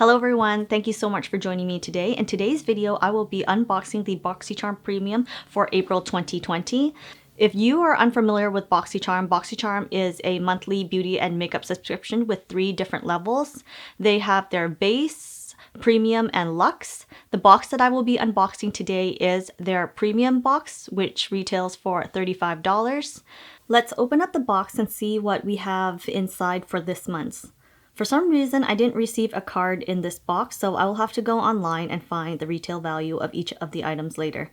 Hello everyone, thank you so much for joining me today. In today's video, I will be unboxing the Boxycharm Premium for April 2020. If you are unfamiliar with Boxycharm, Boxycharm is a monthly beauty and makeup subscription with 3 different levels. They have their base, premium, and luxe. The box that I will be unboxing today is their premium box, which retails for $35. Let's open up the box and see what we have inside for this month. For some reason, I didn't receive a card in this box, so I will have to go online and find the retail value of each of the items later.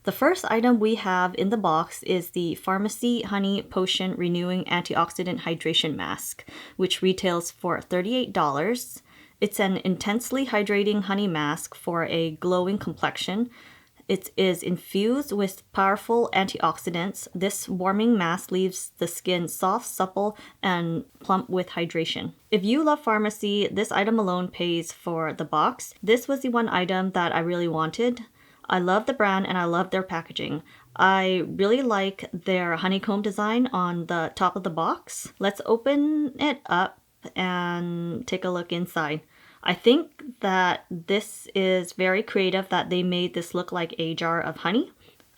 The first item we have in the box is the Farmacy Honey Potion Renewing Antioxidant Hydration Mask, which retails for $38. It's an intensely hydrating honey mask for a glowing complexion. It is infused with powerful antioxidants. This warming mask leaves the skin soft, supple, and plump with hydration. If you love Farmacy, this item alone pays for the box. This was the one item that I really wanted. I love the brand and I love their packaging. I really like their honeycomb design on the top of the box. Let's open it up and take a look inside. I think that this is very creative that they made this look like a jar of honey.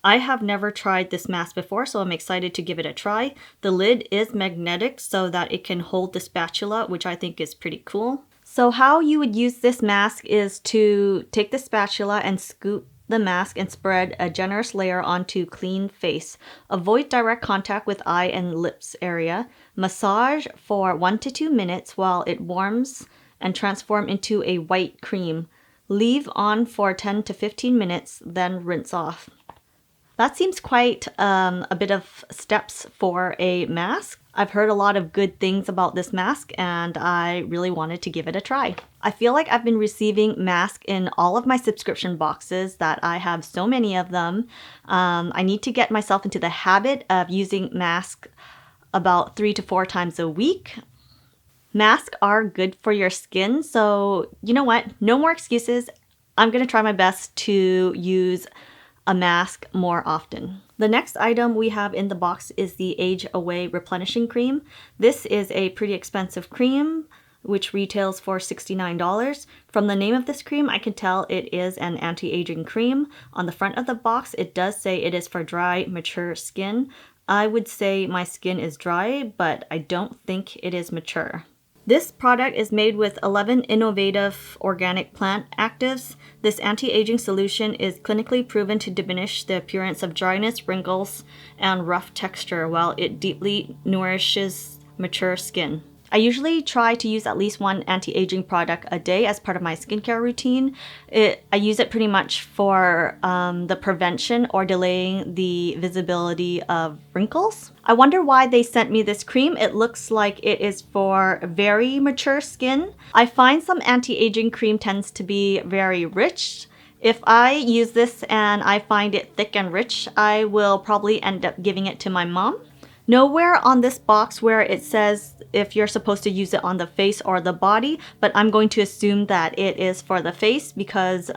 I have never tried this mask before, so I'm excited to give it a try. The lid is magnetic so that it can hold the spatula, which I think is pretty cool. So how you would use this mask is to take the spatula and scoop the mask and spread a generous layer onto clean face. Avoid direct contact with eye and lips area. Massage for 1 to 2 minutes while it warms and transform into a white cream. Leave on for 10 to 15 minutes, then rinse off. That seems quite a bit of steps for a mask. I've heard a lot of good things about this mask and I really wanted to give it a try. I feel like I've been receiving masks in all of my subscription boxes that I have so many of them. I need to get myself into the habit of using masks about 3 to 4 times a week. Masks are good for your skin, so you know what? No more excuses. I'm going to try my best to use a mask more often. The next item we have in the box is the Age Away Replenishing Cream. This is a pretty expensive cream, which retails for $69. From the name of this cream, I can tell it is an anti-aging cream. On the front of the box, it does say it is for dry, mature skin. I would say my skin is dry, but I don't think it is mature. This product is made with 11 innovative organic plant actives. This anti-aging solution is clinically proven to diminish the appearance of dryness, wrinkles, and rough texture while it deeply nourishes mature skin. I usually try to use at least 1 anti-aging product a day as part of my skincare routine. I use it pretty much for the prevention or delaying the visibility of wrinkles. I wonder why they sent me this cream. It looks like it is for very mature skin. I find some anti-aging cream tends to be very rich. If I use this and I find it thick and rich, I will probably end up giving it to my mom. Nowhere on this box where it says if you're supposed to use it on the face or the body, but I'm going to assume that it is for the face because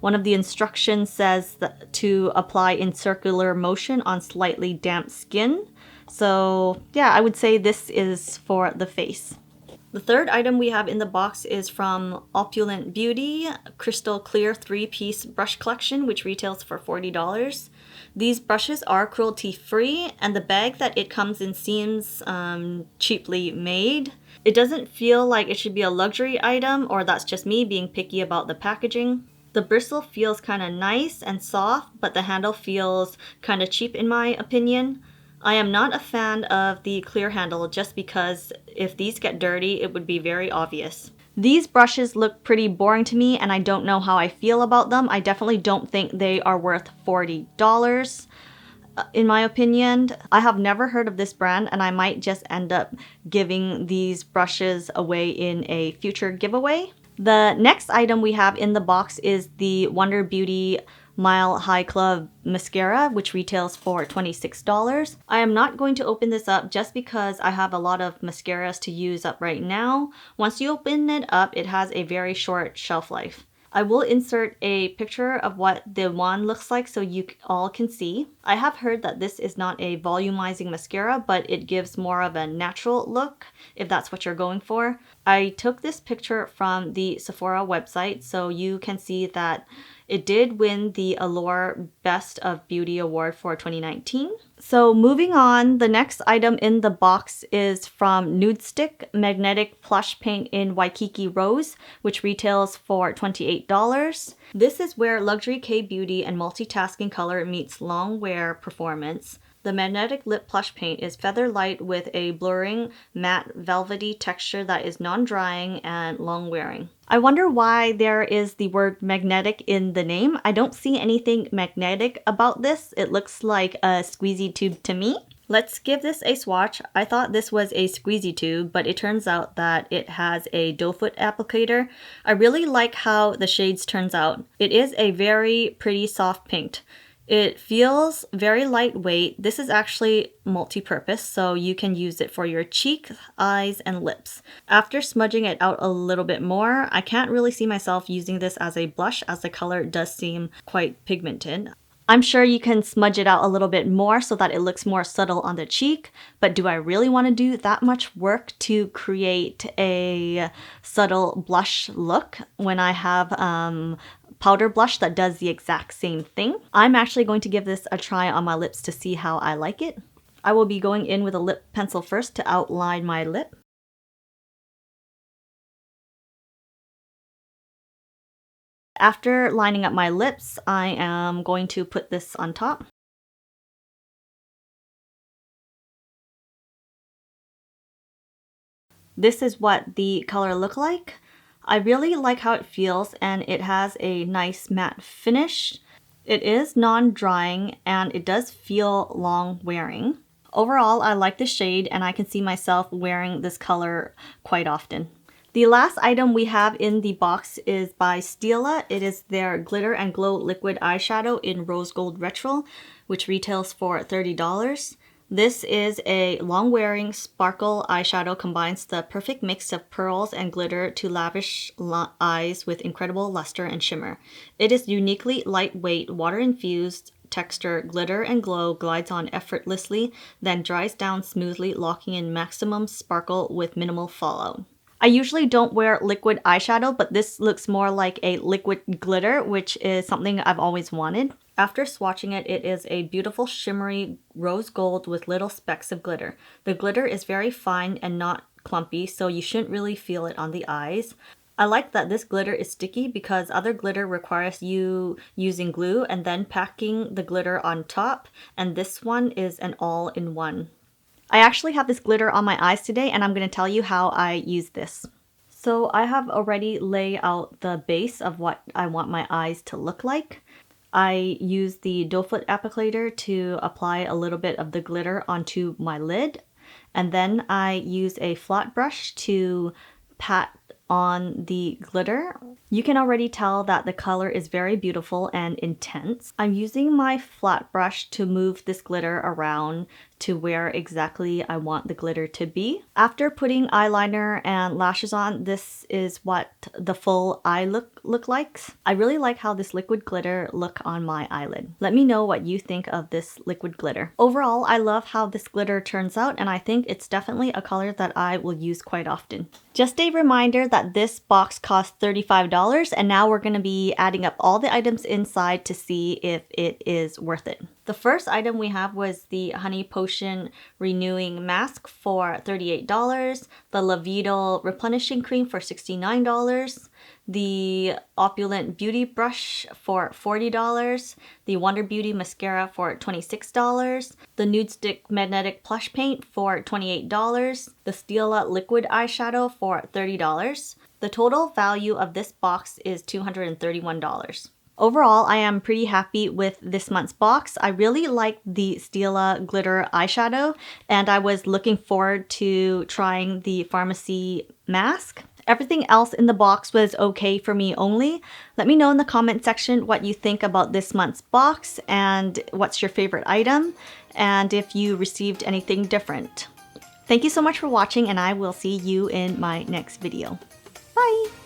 one of the instructions says to apply in circular motion on slightly damp skin. So yeah, I would say this is for the face. The third item we have in the box is from Opulent Beauty, Crystal Clear 3-piece brush collection, which retails for $40. These brushes are cruelty-free, and the bag that it comes in seems cheaply made. It doesn't feel like it should be a luxury item, or that's just me being picky about the packaging. The bristle feels kind of nice and soft, but the handle feels kind of cheap in my opinion. I am not a fan of the clear handle just because if these get dirty, it would be very obvious. These brushes look pretty boring to me and I don't know how I feel about them. I definitely don't think they are worth $40 in my opinion. I have never heard of this brand and I might just end up giving these brushes away in a future giveaway. The next item we have in the box is the Wonder Beauty Mile High Club Mascara, which retails for $26. I am not going to open this up just because I have a lot of mascaras to use up right now. Once you open it up, it has a very short shelf life. I will insert a picture of what the wand looks like so you all can see. I have heard that this is not a volumizing mascara, but it gives more of a natural look if that's what you're going for. I took this picture from the Sephora website, so you can see that it did win the Allure Best of Beauty Award for 2019. So moving on, the next item in the box is from Nudestix Magnetic Plush Paint in Waikiki Rose, which retails for $28. This is where luxury K-beauty and multitasking color meets long wear performance. The magnetic lip plush paint is feather light with a blurring, matte, velvety texture that is non-drying and long-wearing. I wonder why there is the word magnetic in the name. I don't see anything magnetic about this. It looks like a squeezy tube to me. Let's give this a swatch. I thought this was a squeezy tube, but it turns out that it has a doe foot applicator. I really like how the shades turns out. It is a very pretty soft pink. It feels very lightweight. This is actually multi-purpose, so you can use it for your cheeks, eyes, and lips. After smudging it out a little bit more, I can't really see myself using this as a blush as the color does seem quite pigmented. I'm sure you can smudge it out a little bit more so that it looks more subtle on the cheek, but do I really want to do that much work to create a subtle blush look when I have powder blush that does the exact same thing? I'm actually going to give this a try on my lips to see how I like it. I will be going in with a lip pencil first to outline my lip. After lining up my lips, I am going to put this on top. This is what the color looks like. I really like how it feels, and it has a nice matte finish. It is non-drying and it does feel long wearing. Overall, I like the shade and I can see myself wearing this color quite often. The last item we have in the box is by Stila. It is their Glitter and Glow Liquid Eyeshadow in Rose Gold Retro, which retails for $30. This is a long-wearing sparkle eyeshadow, combines the perfect mix of pearls and glitter to lavish eyes with incredible luster and shimmer. It is uniquely lightweight, water-infused texture, glitter and glow glides on effortlessly, then dries down smoothly, locking in maximum sparkle with minimal fallout. I usually don't wear liquid eyeshadow, but this looks more like a liquid glitter, which is something I've always wanted. After swatching it, it is a beautiful shimmery rose gold with little specks of glitter. The glitter is very fine and not clumpy, so you shouldn't really feel it on the eyes. I like that this glitter is sticky because other glitter requires you using glue and then packing the glitter on top, and this one is an all-in-one. I actually have this glitter on my eyes today, and I'm going to tell you how I use this. So I have already laid out the base of what I want my eyes to look like. I use the doe foot applicator to apply a little bit of the glitter onto my lid, and then I use a flat brush to pat on the glitter. You can already tell that the color is very beautiful and intense. I'm using my flat brush to move this glitter around to where exactly I want the glitter to be. After putting eyeliner and lashes on, this is what the full eye look like. I really like how this liquid glitter look on my eyelid. Let me know what you think of this liquid glitter. Overall, I love how this glitter turns out, and I think it's definitely a color that I will use quite often. Just a reminder that this box costs $35, and now we're going to be adding up all the items inside to see if it is worth it. The first item we have was the Honey Potion Renewing Mask for $38, the Lavido Replenishing Cream for $69, the Opulent Beauty Brush for $40, the Wonder Beauty Mascara for $26, the Nudestix Magnetic Plush Paint for $28, the Stila Liquid Eyeshadow for $30. The total value of this box is $231. Overall, I am pretty happy with this month's box. I really like the Stila glitter eyeshadow, and I was looking forward to trying the Farmacy mask. Everything else in the box was okay for me only. Let me know in the comment section what you think about this month's box and what's your favorite item, and if you received anything different. Thank you so much for watching, and I will see you in my next video. Bye!